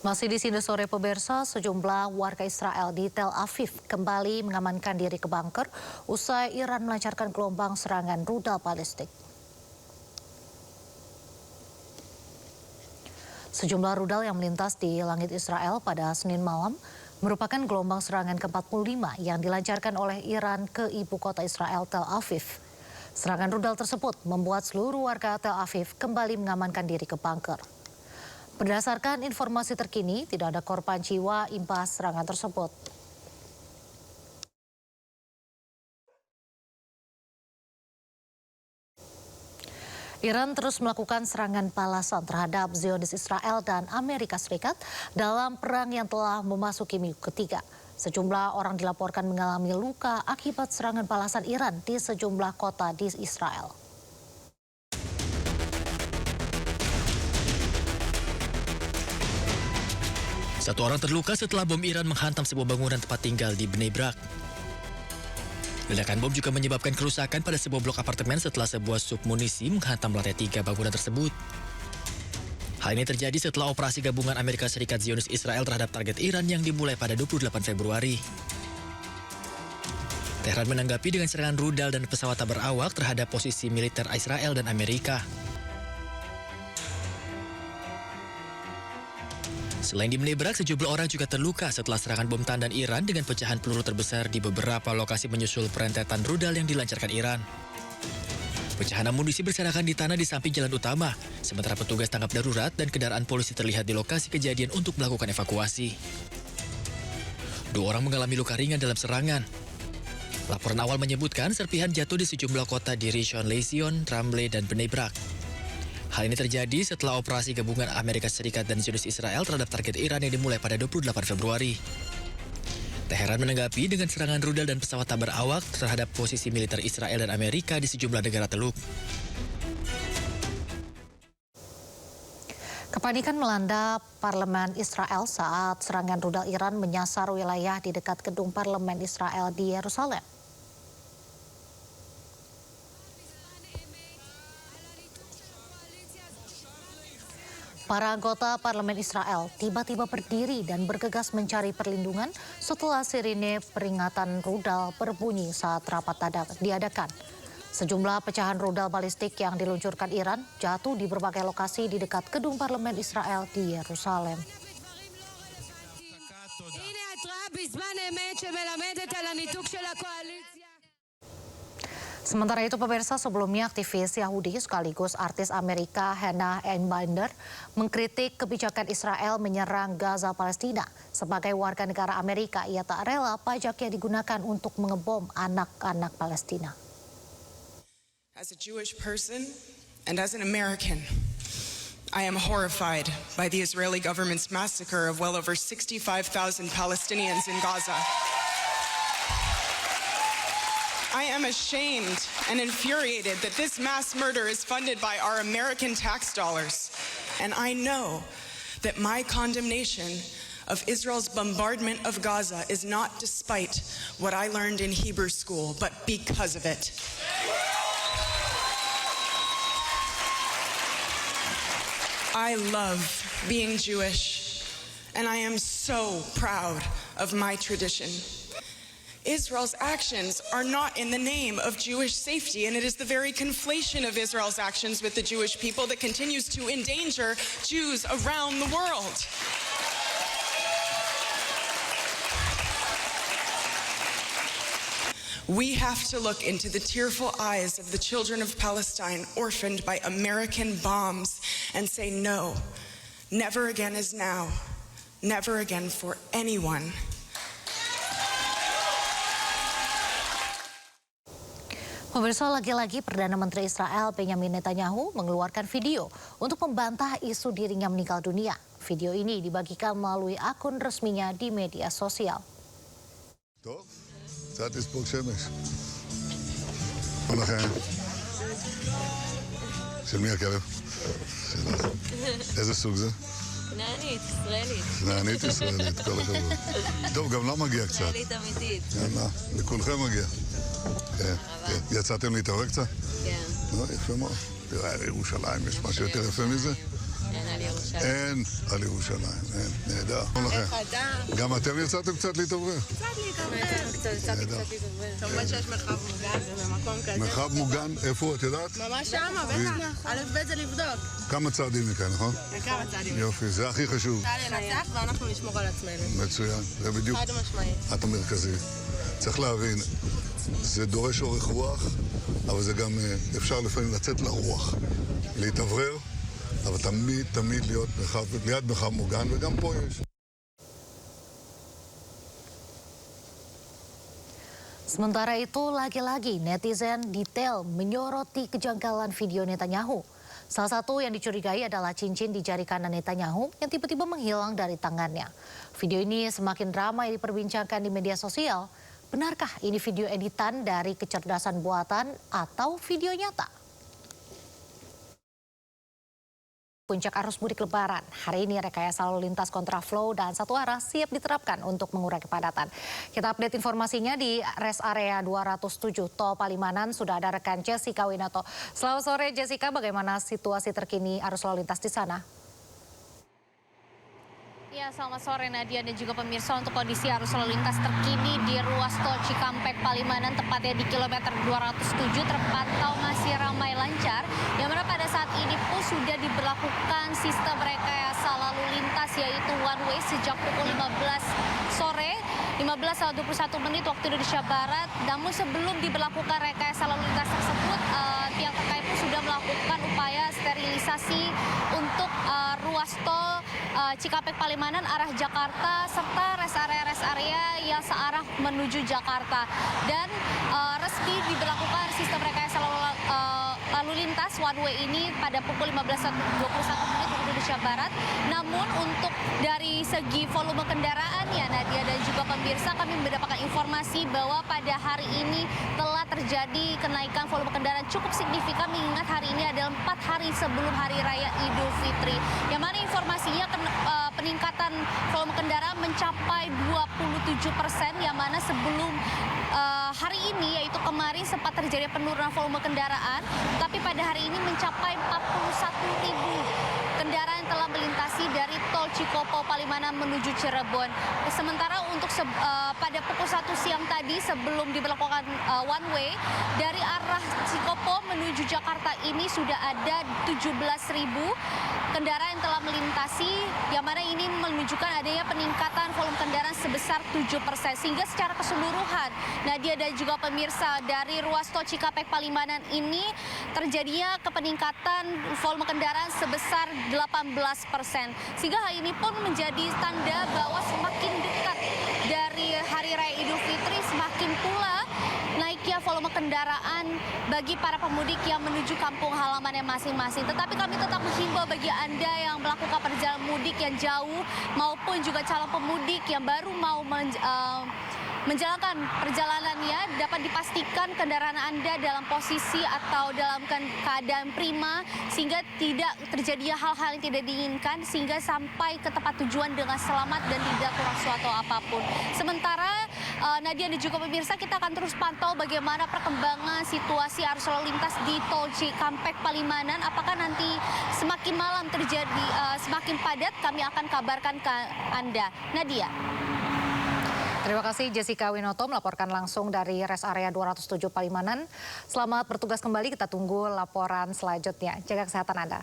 Masih di sini sore pemirsa, sejumlah warga Israel di Tel Aviv kembali mengamankan diri ke bunker usai Iran melancarkan gelombang serangan rudal balistik. Sejumlah rudal yang melintas di langit Israel pada Senin malam merupakan gelombang serangan ke-45 yang dilancarkan oleh Iran ke ibu kota Israel, Tel Aviv. Serangan rudal tersebut membuat seluruh warga Tel Aviv kembali mengamankan diri ke bunker. Berdasarkan informasi terkini, tidak ada korban jiwa imbas serangan tersebut. Iran terus melakukan serangan balasan terhadap Zionis Israel dan Amerika Serikat dalam perang yang telah memasuki minggu ketiga. Sejumlah orang dilaporkan mengalami luka akibat serangan balasan Iran di sejumlah kota di Israel. Satu orang terluka setelah bom Iran menghantam sebuah bangunan tempat tinggal di Bnei Brak. Ledakan bom juga menyebabkan kerusakan pada sebuah blok apartemen setelah sebuah submunisi menghantam lantai 3 bangunan tersebut. Hal ini terjadi setelah operasi gabungan Amerika Serikat Zionis Israel terhadap target Iran yang dimulai pada 28 Februari. Tehran menanggapi dengan serangan rudal dan pesawat tak berawak terhadap posisi militer Israel dan Amerika. Selain di Bnei Brak, sejumlah orang juga terluka setelah serangan bom tandan Iran dengan pecahan peluru terbesar di beberapa lokasi menyusul perentetan rudal yang dilancarkan Iran. Pecahan amunisi berserakan di tanah di samping jalan utama, sementara petugas tanggap darurat dan kendaraan polisi terlihat di lokasi kejadian untuk melakukan evakuasi. 2 orang mengalami luka ringan dalam serangan. Laporan awal menyebutkan serpihan jatuh di sejumlah kota di Rishon LeZion, Ramle, dan Bnei Brak. Hal ini terjadi setelah operasi gabungan Amerika Serikat dan Zionis Israel terhadap target Iran yang dimulai pada 28 Februari. Tehran menanggapi dengan serangan rudal dan pesawat tak berawak terhadap posisi militer Israel dan Amerika di sejumlah negara Teluk. Kepanikan melanda parlemen Israel saat serangan rudal Iran menyasar wilayah di dekat gedung parlemen Israel di Yerusalem. Para anggota parlemen Israel tiba-tiba berdiri dan bergegas mencari perlindungan setelah sirine peringatan rudal berbunyi saat rapat diadakan. Sejumlah pecahan rudal balistik yang diluncurkan Iran jatuh di berbagai lokasi di dekat gedung parlemen Israel di Yerusalem. Sementara itu pemirsa, sebelumnya aktivis Yahudi sekaligus artis Amerika Hannah Einbinder mengkritik kebijakan Israel menyerang Gaza Palestina. Sebagai warga negara Amerika, ia tak rela pajaknya digunakan untuk mengebom anak-anak Palestina. As a Jewish person and as an American, I am horrified by the Israeli government's massacre of well over 65,000 Palestinians in Gaza. I am ashamed and infuriated that this mass murder is funded by our American tax dollars. And I know that my condemnation of Israel's bombardment of Gaza is not despite what I learned in Hebrew school, but because of it. I love being Jewish, and I am so proud of my tradition. Israel's actions are not in the name of Jewish safety, and it is the very conflation of Israel's actions with the Jewish people that continues to endanger Jews around the world. We have to look into the tearful eyes of the children of Palestine orphaned by American bombs and say no, never again is now, never again for anyone. Pemirsa, lagi-lagi Perdana Menteri Israel Benjamin Netanyahu mengeluarkan video untuk membantah isu dirinya meninggal dunia. Video ini dibagikan melalui akun resminya di media sosial. טוב, קצת לספוג שמש. ולכן, של מי הכלב? איזה סוג זה? כנענית, ישראלית. כנענית ישראלית, כל הכבוד. טוב, גם לה מגיע קצת. ישראלית אמיתית. יאללה, לכולכם מגיע. כן, יצאתם להתעורר קצת? כן. יפה מאוד. תראה, ירושלים, יש משהו יותר יפה מזה? על ירושלים. אין על ירושלים, אין, נהדר. גם אתם יצאתם קצת להתאוורר? נהדר. כמובן שיש מרחב מוגן ובמקום כזה. מרחב מוגן, איפה את יודעת? ממש שמה, בטח. א' ב' זה לבדוק. כמה צעדים מכאן, נכון? כמה צעדים. יופי, זה הכי חשוב. קל לנצח ואנחנו נשמור על עצמנו. מצוין, זה בדיוק חד משמעית. את המרכזית. צריך להבין, זה דורש אורך רוח, אבל זה גם אפשר לפעמים לצאת לרוח, להתאוורר, אבל תמיד להיות ליד מרחב מוגן, וגם פה יש. Sementara itu, lagi-lagi netizen detail menyoroti kejanggalan video Netanyahu. Salah satu yang dicurigai adalah cincin di jari kanan Netanyahu yang tiba-tiba menghilang dari tangannya. Video ini semakin ramai diperbincangkan di media sosial. Benarkah ini video editan dari kecerdasan buatan atau video nyata? Puncak arus mudik lebaran. Hari ini rekayasa lalu lintas kontraflow dan satu arah siap diterapkan untuk mengurai kepadatan. Kita update informasinya di rest area 207 Tol Palimanan. Sudah ada rekan Jessica Winoto. Selamat sore Jessica, bagaimana situasi terkini arus lalu lintas di sana? Ya, selamat sore Nadia dan juga pemirsa. Untuk kondisi arus lalu lintas terkini di ruas tol Cikampek Palimanan, tepatnya di kilometer 207, terpantau masih ramai lancar. Yang mana pada saat ini pun sudah diberlakukan sistem rekayasa lalu lintas, yaitu one way sejak pukul 15 sore, 15:21 waktu Indonesia Barat. Namun sebelum diberlakukan rekayasa lalu lintas tersebut, pihak terkait pun sudah melakukan upaya sterilisasi untuk ruas tol Cikampek Palimanan arah Jakarta serta rest area yang searah menuju Jakarta. Dan resmi diberlakukan sistem rekayasa lalu lintas one way ini pada pukul 15:21 waktu Indonesia Barat. Namun untuk dari segi volume kendaraan ya Nadia dan juga pemirsa, kami mendapatkan informasi bahwa pada hari ini telah terjadi kenaikan volume kendaraan cukup signifikan, mengingat hari ini adalah 4 hari sebelum Hari Raya Idul Fitri. Yang mana informasinya peningkatan volume kendaraan mencapai 27%, yang mana sebelum hari ini, yaitu kemarin sempat terjadi penurunan volume kendaraan, tapi pada hari ini mencapai 41.000 kendaraan yang telah melintasi dari tol Cikopo Palimanan menuju Cirebon. Sementara untuk pada pukul 1 siang tadi sebelum diberlakukan one way dari arah Cikopo menuju Jakarta ini sudah ada 17.000 kendaraan yang telah melintasi, yang mana ini menunjukkan adanya peningkatan volume kendaraan sebesar 7%. Sehingga secara keseluruhan, Nadia dan juga pemirsa, dari ruas tol Cikampek Palimanan ini terjadinya kepeningkatan volume kendaraan sebesar 18%. Sehingga hal ini pun menjadi tanda bahwa semakin dekat dari Hari Raya Idul Fitri, semakin pula naiknya volume kendaraan bagi para pemudik yang menuju kampung halamannya masing-masing. Tetapi kami tetap menghimbau bagi Anda yang melakukan perjalanan mudik yang jauh maupun juga calon pemudik yang baru mau menjalankan perjalanannya, dapat dipastikan kendaraan Anda dalam posisi atau dalam keadaan prima sehingga tidak terjadi hal-hal yang tidak diinginkan, sehingga sampai ke tempat tujuan dengan selamat dan tidak kurang suatu apapun. Sementara Nadia dan juga pemirsa, kita akan terus pantau bagaimana perkembangan situasi arus lalu lintas di tol Cikampek Palimanan. Apakah nanti semakin malam terjadi semakin padat, kami akan kabarkan ke Anda. Nadia. Terima kasih Jessica Winoto melaporkan langsung dari rest area 207 Palimanan. Selamat bertugas kembali, kita tunggu laporan selanjutnya. Jaga kesehatan Anda.